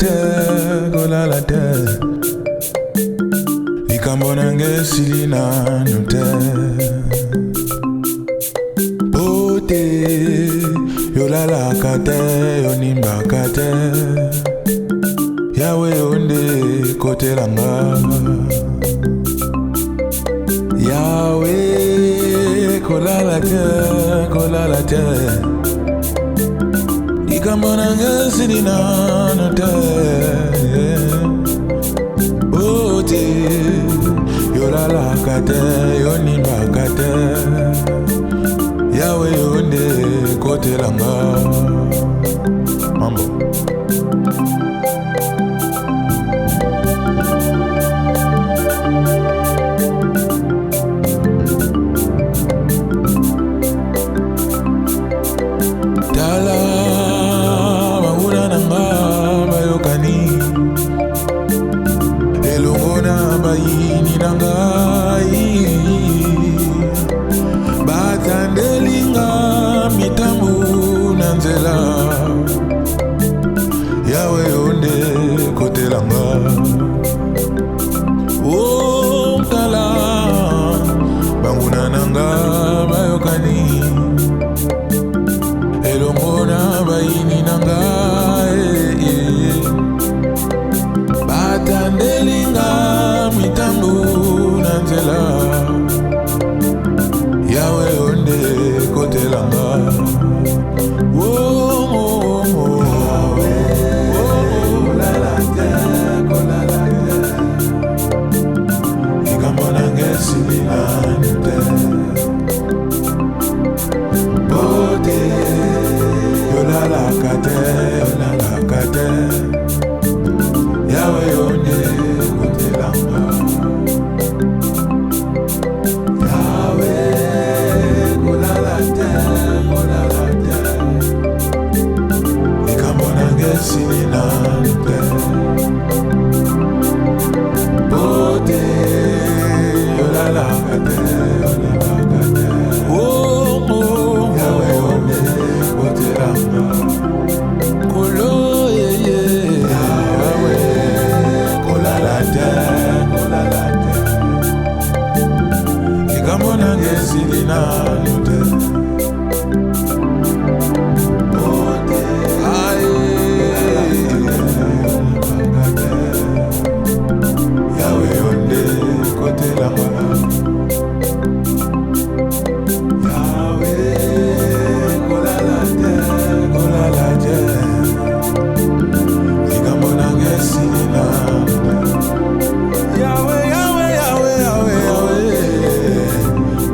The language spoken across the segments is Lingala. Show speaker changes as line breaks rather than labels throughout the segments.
kolala te. Likambo nange silina nute. Bote yolala kate yonimba kate. Yawe onde kote langa. Yawe kolala te. Likambo nange silina nute. Bote yolala kate yonimba kate. Yawe onde kote langa. Mambo Tala mahuna nanga bayokani. Elongona bayini nangai. Batandelinga mitambu nanzela. Yawe onde kote langa. Oh tala banguna nanga bayokani. Elongona bayini nanga. Batandelinga mitambu nanzela. Yawe onde kote langa. Yawe kolala te. Likambo nange silina nute. Bote yolala kate. Yawe onde kote langa. Yawe kolala te. Likambo nange silina nute. Bote yolala kate. Yawe onde kote langa. Kolo yeye. Yawe kolala te. Likambo nange silina nute. Yawe onde kote langa. Yawe kolala te. Likambo nange silina nute. Yawe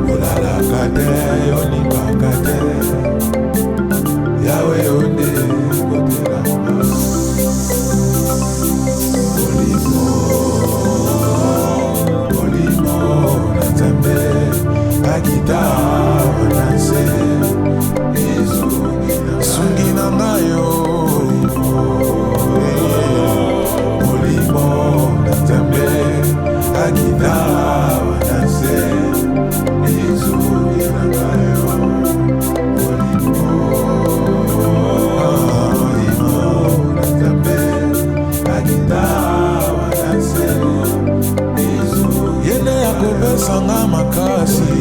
kolala kate yonimba kate. Yawe onde kote langa. Olimo na Nzambe akita wanase. Sungi na ngayo. Olimo na Nzambe akita wanase. Sungi na ngayo. Olimo na Nzambe akita wanase. Yende yakopesanga makasi.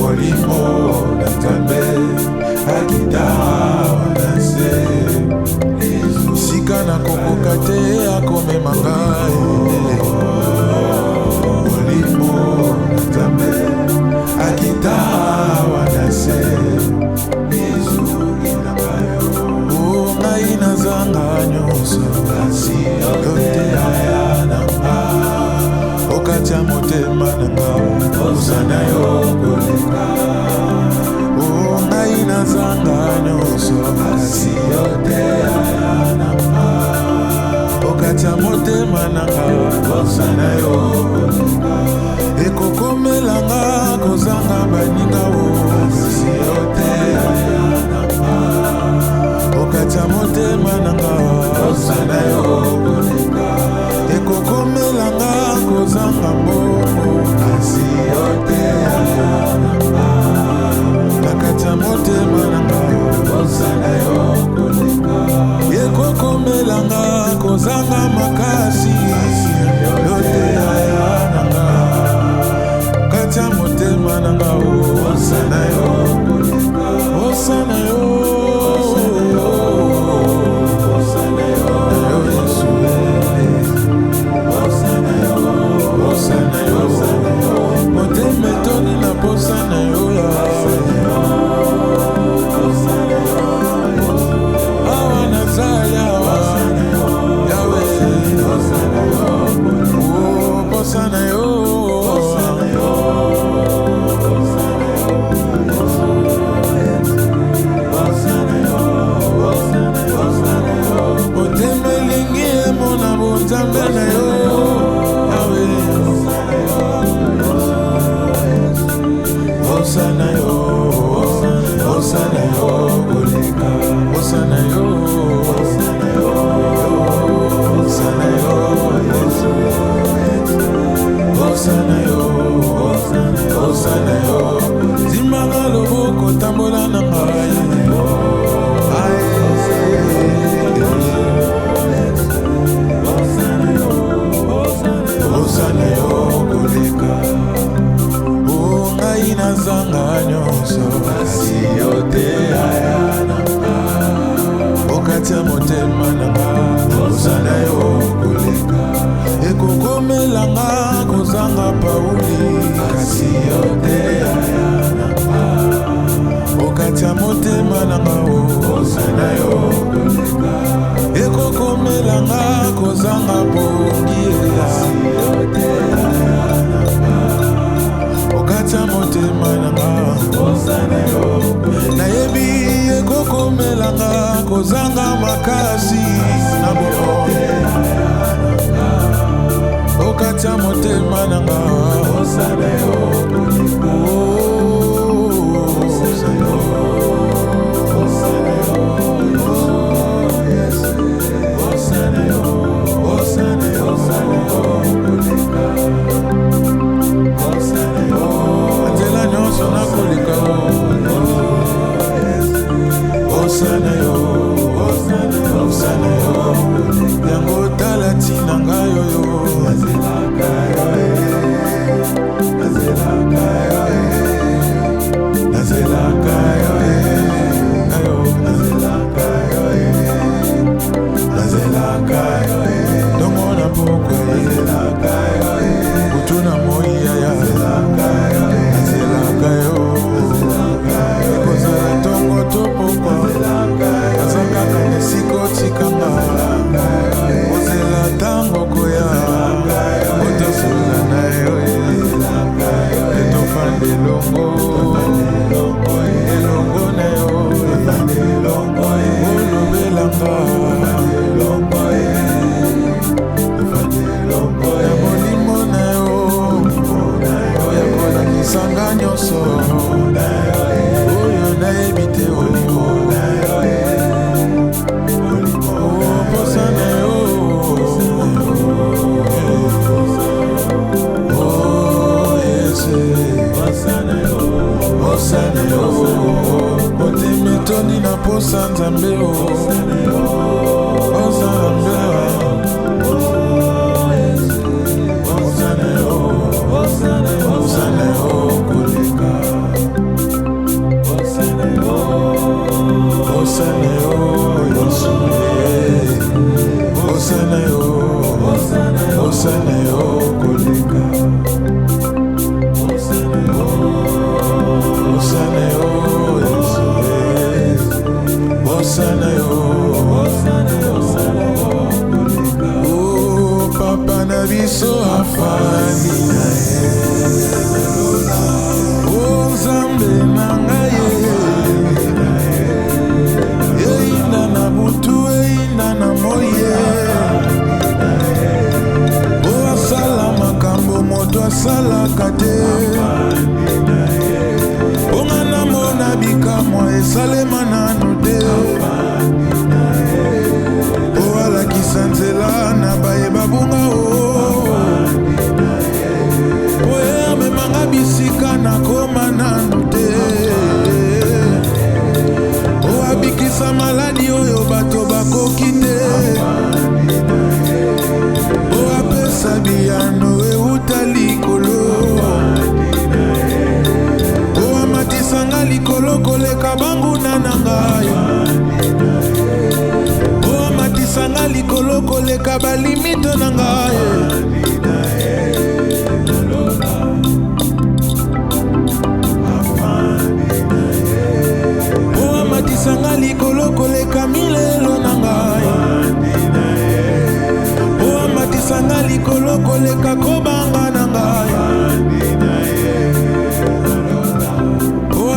Olimo na Nzambe akita wanase. Sika na kokoka te akomema ngai. Olimo na Nzambe akita wanase. Oh ngai nazanga nyonso. Yote aya nanga. Okatia motema nanga. Ozana yo koleka. Oh ngai nazanga nyonso. Yote aya nanga. Okatia motema nanga. Ozana yo koleka. Ekokomelanga kozanga baninga wo. Yote aya nanga. Okatia motema nanga. Ozana yo koleka. Ekokomelanga kozanga mbongo. Yote aya nanga. Nakatia motema nanga. Ozana yo koleka. motema nanga osana yo osana yo osana yo Yesu osana yo osana yo motema etoni na posana yo awa nazaya yawe posana yo otemelingi emona bonzambe na yo yawe osana yo osana yo koleka osana yo osana yo osana yo osana yo osana yo zimanga loboko tambola na ngai osana yo koleka o ngai nazanga nyonso kasi yo te aya nanga okati ya motema nanga osana yo koleka ekokomelanga kozanga pauli kasi yo te aya nanga okati ya motema nanga osana yo koleka ekokomelanga kozanga bongi kasi yo te aya nanga okati ya motema nanga osana yo nayebi ekokomelanga kozanga makasi na bomote okati ya motema nanga osana yo osana yo osana yo osana yo osana yo osana yo nzela nyonso nakoleka osana yo osana yo yango tala ntina ngai oyo nazelaka yo nazelaka yo nazelaka yo nazelaka yo nazelaka yo ndongo na pokwa nazelaka yo kutuna moya ya nazelaka yo ekozala ntongo to pokwa azakaka nesiko tikanga ozela ntango koya otosola na yo etofanda elongo elongo na yo olobelanga ya molimo na yo ya kolakisanga nyonso oyo nayebi te olimo posana yo osana yo otemetoni na posa nzambe o ozambe osana yo koleka osana yo Yesu osana yo koleka osana yo Yesu osana yo oh papa na biso afani na ye oh nzambe na ngai eyinda na butu eyinda na moye oh asala makambo moto asalaka te ongana mona bikamwa esalema nanu te oh alakisa nzela na bayeba bunga oh amemanga bisika na koma nanu te oh abikisa maladi oyo bato bakoki te oh apesa biyano euta likolo matisa likolo koleka banguna na ngai. Oh matisa likolo koleka balimite na ngai. Oh matisa likolo koleka milelo na ngai. Oh matisa likolo koleka kobanga na ngai.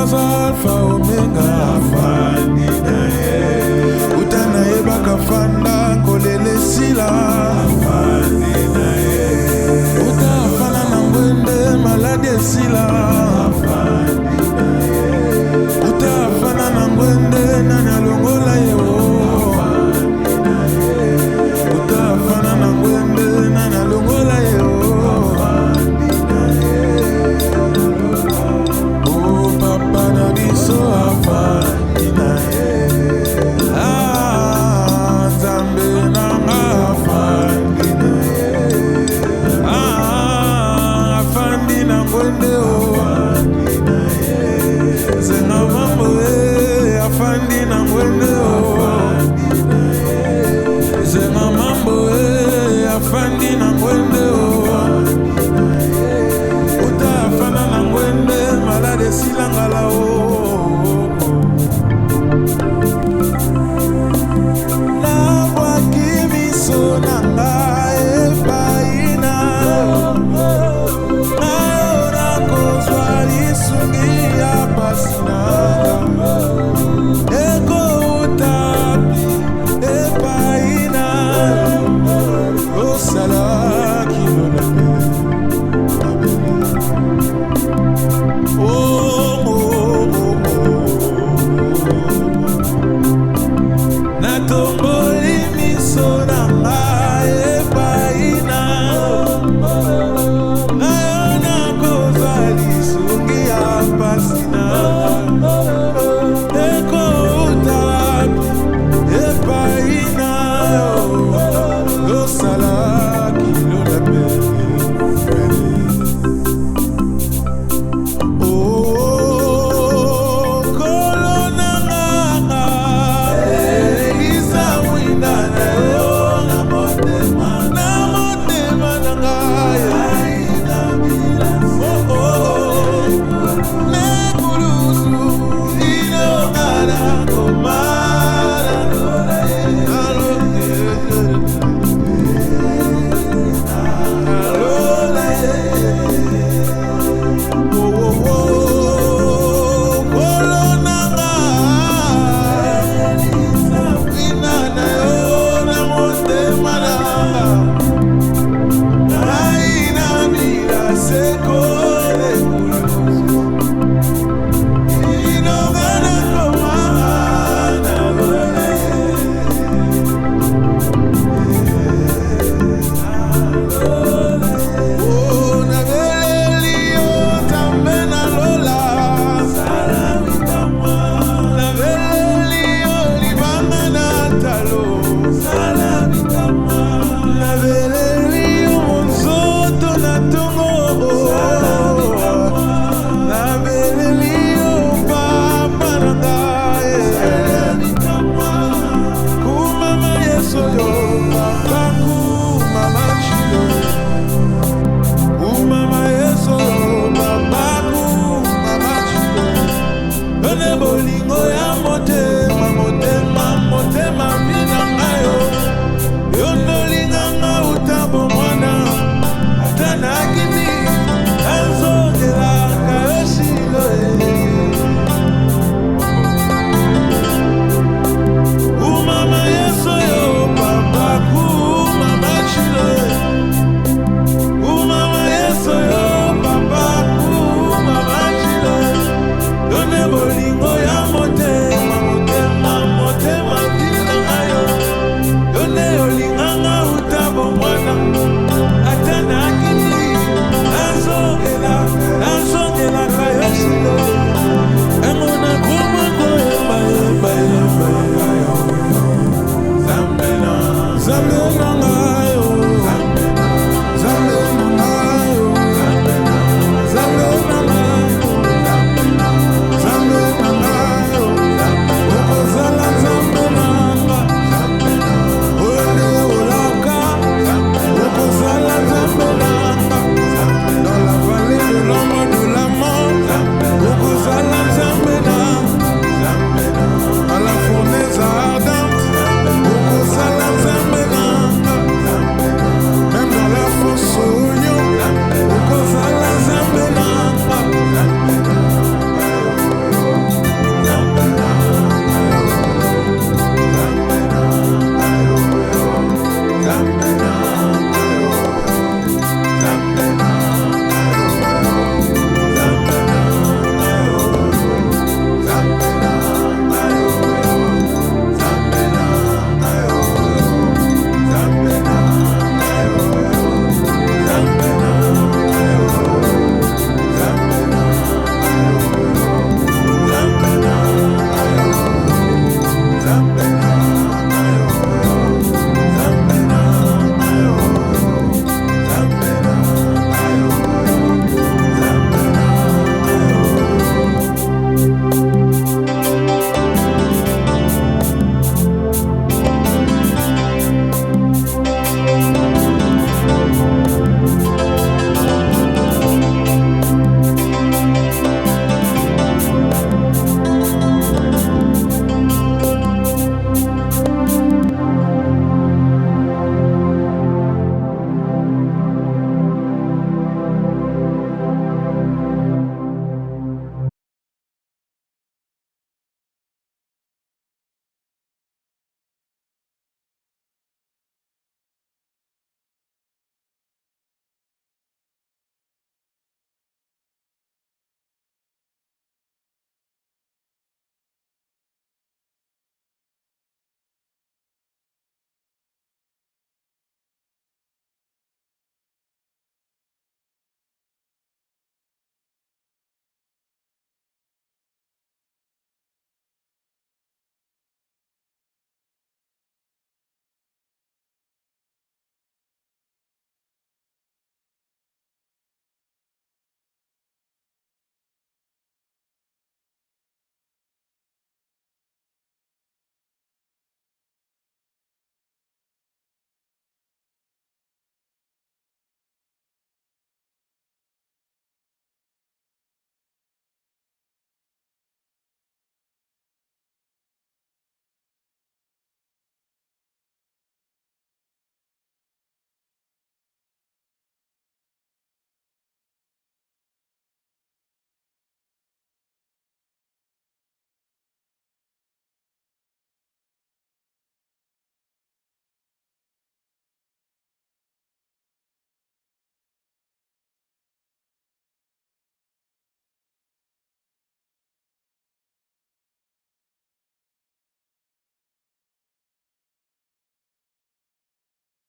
Alpha Omega Utana ebaka fanda kolele sila Uta fana na ngwende malade sila Uta fana na ngwende nanya longola yeo Uta fana na ngwende nanya longola yeo So afandina Zambe nanga afandina afandina ngwende o Zenga mambo afandina ngwende o Zenga mambo afandina ngwende o Uta afandina ngwende malade silangala o Sungi